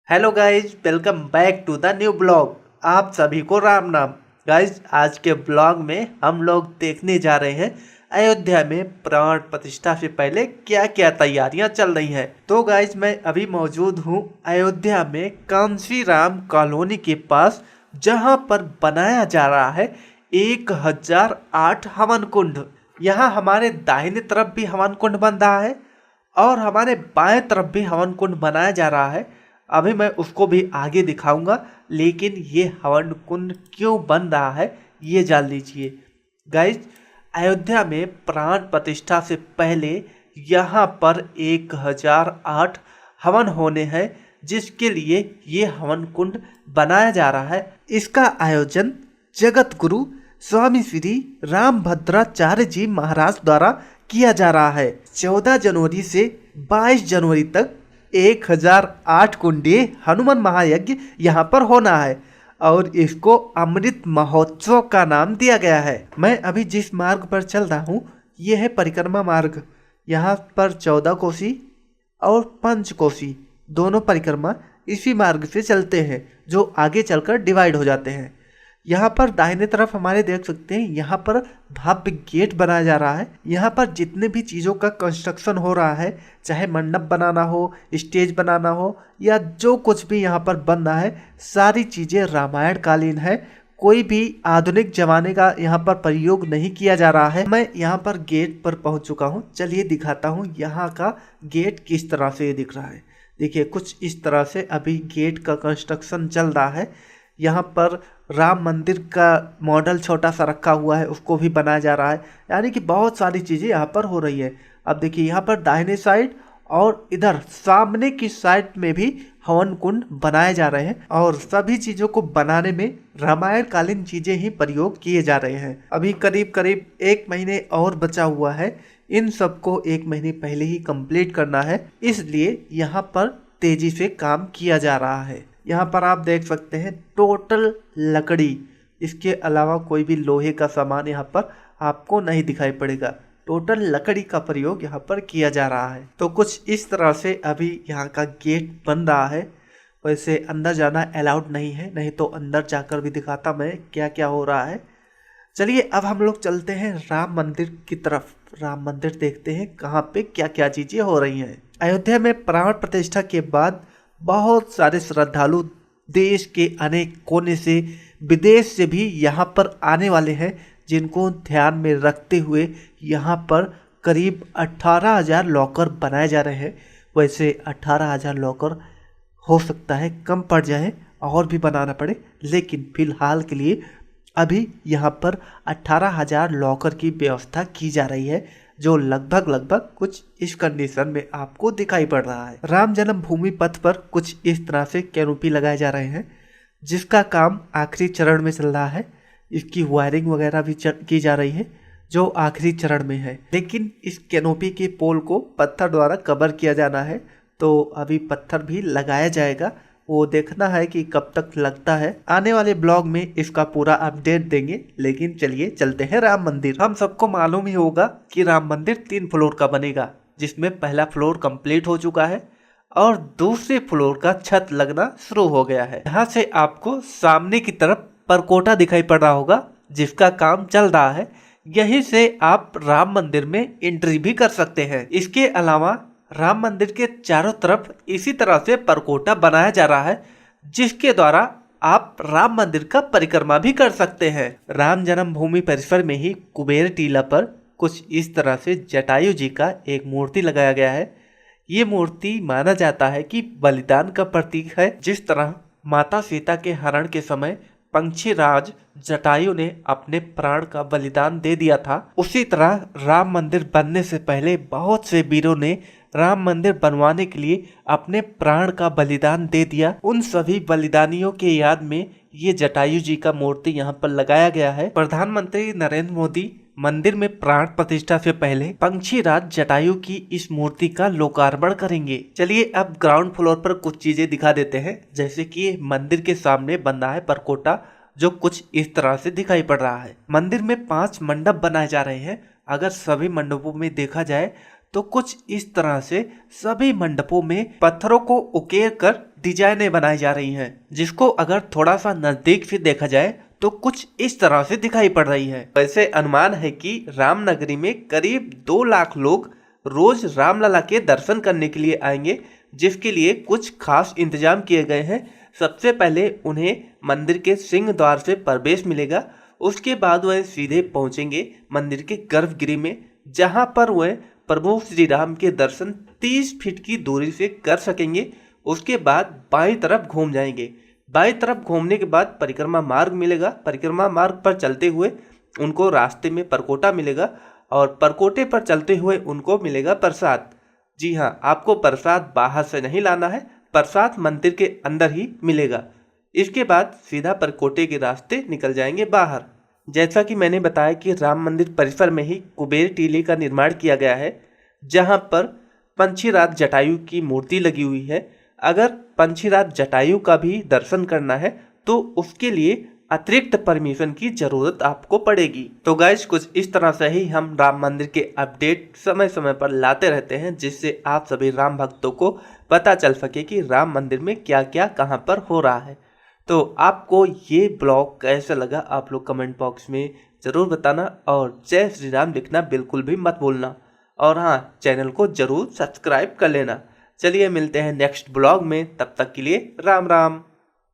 Hello guys, welcome back to the new blog. आप सभी को राम नाम। गाइज, आज के ब्लॉग में हम लोग देखने जा रहे हैं अयोध्या में प्राण प्रतिष्ठा से पहले क्या क्या तैयारियां चल रही हैं। तो गाइज, मैं अभी मौजूद हूं अयोध्या में कांसी राम कॉलोनी के पास, जहां पर बनाया जा रहा है 1008 हवन कुंड। यहाँ हमारे दाहिने तरफ भी हवन कुंड बन रहा है और हमारे बाएं तरफ भी हवन कुंड बनाया जा रहा है। अभी मैं उसको भी आगे दिखाऊंगा, लेकिन ये हवन कुंड क्यों बन रहा है ये जान लीजिए। गाइज, अयोध्या में प्राण प्रतिष्ठा से पहले यहाँ पर 1008 हवन होने हैं, जिसके लिए ये हवन कुंड बनाया जा रहा है। इसका आयोजन जगत गुरु स्वामी श्री रामभद्राचार्य जी महाराज द्वारा किया जा रहा है। 14 जनवरी से 22 जनवरी तक 1008 कुंडीय हनुमान महायज्ञ यहाँ पर होना है और इसको अमृत महोत्सव का नाम दिया गया है। मैं अभी जिस मार्ग पर चल रहा हूँ ये है परिक्रमा मार्ग। यहाँ पर 14 कोसी और 5 कोसी दोनों परिक्रमा इसी मार्ग से चलते हैं, जो आगे चलकर डिवाइड हो जाते हैं। यहाँ पर दाहिने तरफ हमारे देख सकते हैं, यहाँ पर भव्य गेट बनाया जा रहा है। यहाँ पर जितने भी चीज़ों का कंस्ट्रक्शन हो रहा है, चाहे मंडप बनाना हो, स्टेज बनाना हो, या जो कुछ भी यहाँ पर बन रहा है, सारी चीज़ें रामायण कालीन है। कोई भी आधुनिक जमाने का यहाँ पर प्रयोग नहीं किया जा रहा है। मैं यहाँ पर गेट पर पहुँच चुका हूँ। चलिए दिखाता हूँ यहाँ का गेट किस तरह से दिख रहा है। देखिए, कुछ इस तरह से अभी गेट का कंस्ट्रक्शन चल रहा है। यहाँ पर राम मंदिर का मॉडल छोटा सा रखा हुआ है, उसको भी बनाया जा रहा है। यानी कि बहुत सारी चीज़ें यहाँ पर हो रही है। अब देखिए, यहाँ पर दाहिने साइड और इधर सामने की साइड में भी हवन कुंड बनाए जा रहे हैं और सभी चीज़ों को बनाने में रामायण कालीन चीज़ें ही प्रयोग किए जा रहे हैं। अभी करीब करीब 1 महीने और बचा हुआ है। इन सबको 1 महीने पहले ही कंप्लीट करना है, इसलिए यहाँ पर तेजी से काम किया जा रहा है। यहाँ पर आप देख सकते हैं टोटल लकड़ी, इसके अलावा कोई भी लोहे का सामान यहाँ पर आपको नहीं दिखाई पड़ेगा। टोटल लकड़ी का प्रयोग यहाँ पर किया जा रहा है। तो कुछ इस तरह से अभी यहाँ का गेट बन रहा है। वैसे अंदर जाना अलाउड नहीं है, नहीं तो अंदर जाकर भी दिखाता मैं क्या क्या हो रहा है। चलिए अब हम लोग चलते हैं राम मंदिर की तरफ। राम मंदिर देखते हैं कहाँ पे क्या क्या चीज़ें हो रही हैं। अयोध्या में प्राण प्रतिष्ठा के बाद बहुत सारे श्रद्धालु देश के अनेक कोने से, विदेश से भी यहाँ पर आने वाले हैं, जिनको ध्यान में रखते हुए यहाँ पर करीब 18,000 लॉकर बनाए जा रहे हैं। वैसे 18,000 लॉकर हो सकता है कम पड़ जाए और भी बनाना पड़े, लेकिन फिलहाल के लिए अभी यहाँ पर 18,000 लॉकर की व्यवस्था की जा रही है, जो लगभग कुछ इस कंडीशन में आपको दिखाई पड़ रहा है। राम जन्मभूमि पथ पर कुछ इस तरह से कैनोपी लगाए जा रहे हैं, जिसका काम आखिरी चरण में चल रहा है। इसकी वायरिंग वगैरह भी की जा रही है, जो आखिरी चरण में है। लेकिन इस कैनोपी के पोल को पत्थर द्वारा कवर किया जाना है, तो अभी पत्थर भी लगाया जाएगा। वो देखना है कि कब तक लगता है। आने वाले ब्लॉग में इसका पूरा अपडेट देंगे। लेकिन चलिए चलते हैं राम मंदिर। हम सबको मालूम ही होगा कि राम मंदिर 3 फ्लोर का बनेगा, जिसमें पहला फ्लोर कंप्लीट हो चुका है और दूसरे फ्लोर का छत लगना शुरू हो गया है। यहाँ से आपको सामने की तरफ परकोटा दिखाई पड़ रहा होगा, जिसका काम चल रहा है। यहीं से आप राम मंदिर में एंट्री भी कर सकते हैं। इसके अलावा राम मंदिर के चारों तरफ इसी तरह से परकोटा बनाया जा रहा है, जिसके द्वारा आप राम मंदिर का परिक्रमा भी कर सकते हैं। राम जन्मभूमि परिसर में ही कुबेर टीला पर कुछ इस तरह से जटायु जी का एक मूर्ति लगाया गया है। ये मूर्ति माना जाता है कि बलिदान का प्रतीक है। जिस तरह माता सीता के हरण के समय पंछी राज जटायु ने अपने प्राण का बलिदान दे दिया था, उसी तरह राम मंदिर बनने से पहले बहुत से वीरों ने राम मंदिर बनवाने के लिए अपने प्राण का बलिदान दे दिया। उन सभी बलिदानियों के याद में ये जटायु जी का मूर्ति यहाँ पर लगाया गया है। प्रधानमंत्री नरेंद्र मोदी मंदिर में प्राण प्रतिष्ठा से पहले पंछी राज जटायु की इस मूर्ति का लोकार्पण करेंगे। चलिए अब ग्राउंड फ्लोर पर कुछ चीजें दिखा देते हैं। जैसे कि मंदिर के सामने बन रहा है परकोटा, जो कुछ इस तरह से दिखाई पड़ रहा है। मंदिर में 5 मंडप बनाए जा रहे हैं। अगर सभी मंडपों में देखा जाए तो कुछ इस तरह से सभी मंडपों में पत्थरों को उकेर कर डिजाइनें बनाई जा रही हैं, जिसको अगर थोड़ा सा नजदीक से देखा जाए तो कुछ इस तरह से दिखाई पड़ रही है। वैसे अनुमान है कि रामनगरी में करीब 2 लाख लोग रोज रामलला के दर्शन करने के लिए आएंगे, जिसके लिए कुछ खास इंतजाम किए गए हैं। सबसे पहले उन्हें मंदिर के सिंह द्वार से प्रवेश मिलेगा। उसके बाद वह सीधे पहुंचेंगे मंदिर के गर्भगृह में, जहां पर वह प्रभु श्री राम के दर्शन 30 फीट की दूरी से कर सकेंगे। उसके बाद बाईं तरफ घूम जाएंगे। बाईं तरफ घूमने के बाद परिक्रमा मार्ग मिलेगा। परिक्रमा मार्ग पर चलते हुए उनको रास्ते में परकोटा मिलेगा और परकोटे पर चलते हुए उनको मिलेगा प्रसाद। जी हाँ, आपको प्रसाद बाहर से नहीं लाना है, प्रसाद मंदिर के अंदर ही मिलेगा। इसके बाद सीधा परकोटे के रास्ते निकल जाएंगे बाहर। जैसा कि मैंने बताया कि राम मंदिर परिसर में ही कुबेर टीले का निर्माण किया गया है, जहां पर पंछीराज जटायु की मूर्ति लगी हुई है। अगर पंछीराज जटायु का भी दर्शन करना है तो उसके लिए अतिरिक्त परमिशन की जरूरत आपको पड़ेगी। तो गाइस, कुछ इस तरह से ही हम राम मंदिर के अपडेट समय समय पर लाते रहते हैं, जिससे आप सभी राम भक्तों को पता चल सके कि राम मंदिर में क्या क्या कहां पर हो रहा है। तो आपको ये ब्लॉग कैसा लगा आप लोग कमेंट बॉक्स में ज़रूर बताना, और जय श्री राम लिखना बिल्कुल भी मत भूलना। और हाँ, चैनल को ज़रूर सब्सक्राइब कर लेना। चलिए मिलते हैं नेक्स्ट ब्लॉग में, तब तक के लिए राम राम।